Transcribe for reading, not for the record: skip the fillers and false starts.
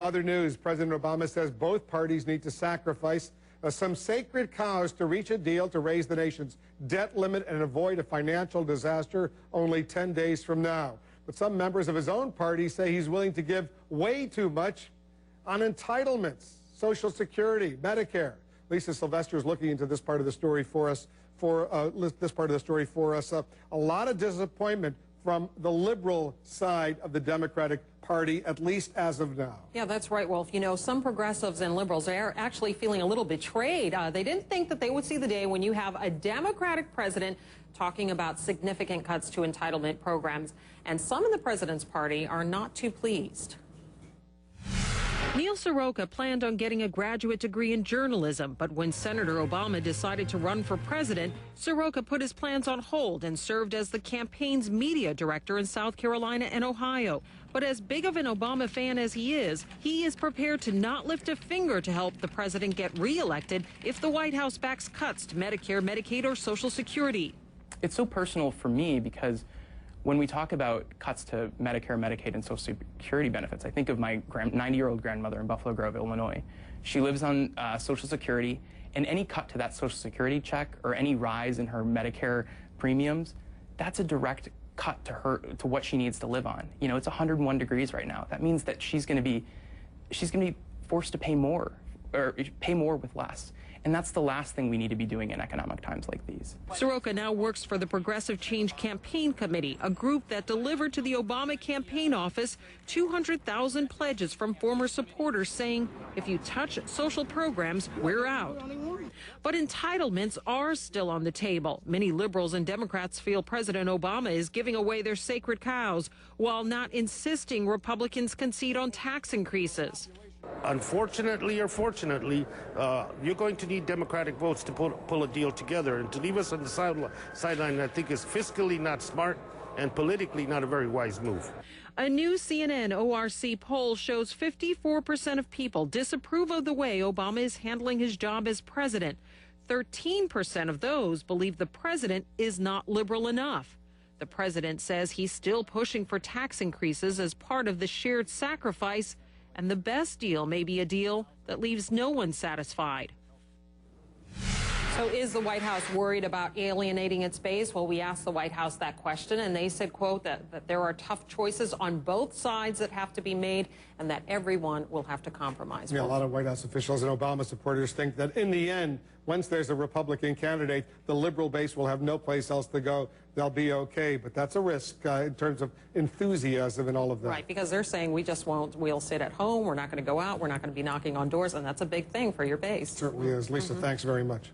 Other news, President Obama says both parties need to sacrifice some sacred cows to reach a deal to raise the nation's debt limit and avoid a financial disaster only 10 days from now. But some members of his own party say he's willing to give way too much on entitlements, Social Security, Medicare. Lisa Sylvester is looking into this part of the story for us. A lot of disappointment from the liberal side of the Democratic Party, at least as of now. Yeah, that's right, Wolf. You know, some progressives and liberals are actually feeling a little betrayed. They didn't think that they would see the day when you have a Democratic president talking about significant cuts to entitlement programs, and some in the president's party are not too pleased. Neil Soroka planned on getting a graduate degree in journalism, but when Senator Obama decided to run for president, Soroka put his plans on hold and served as the campaign's media director in South Carolina and Ohio. But as big of an Obama fan as he is prepared to not lift a finger to help the president get reelected if the White House backs cuts to Medicare, Medicaid, or Social Security. It's so personal for me because when we talk about cuts to Medicare, Medicaid, and Social Security benefits, I think of my 90-year-old grandmother in Buffalo Grove, Illinois. She lives on Social Security, and any cut to that Social Security check or any rise in her Medicare premiums, that's a direct cut to what she needs to live on. You know, it's 101 degrees right now. That means that she's going to be forced to pay more, or pay more with less. And that's the last thing we need to be doing in economic times like these. Soroka now works for the Progressive Change Campaign Committee, a group that delivered to the Obama campaign office 200,000 pledges from former supporters saying, if you touch social programs, we're out. But entitlements are still on the table. Many liberals and Democrats feel President Obama is giving away their sacred cows while not insisting Republicans concede on tax increases. Unfortunately or fortunately, you're going to need Democratic votes to pull a deal together. And to leave us on the sideline, I think, is fiscally not smart and politically not a very wise move. A new CNN ORC poll shows 54% of people disapprove of the way Obama is handling his job as president. 13% of those believe the president is not liberal enough. The president says he's still pushing for tax increases as part of the shared sacrifice, and the best deal may be a deal that leaves no one satisfied. So is the White House worried about alienating its base? Well, we asked the White House that question, and they said, quote, that there are tough choices on both sides that have to be made and that everyone will have to compromise. Yeah, a lot of White House officials and Obama supporters think that in the end, once there's a Republican candidate, the liberal base will have no place else to go. They'll be okay. But that's a risk in terms of enthusiasm and all of that. Right, because they're saying we'll sit at home, we're not going to go out, we're not going to be knocking on doors, and that's a big thing for your base. Certainly is. Lisa, thanks very much.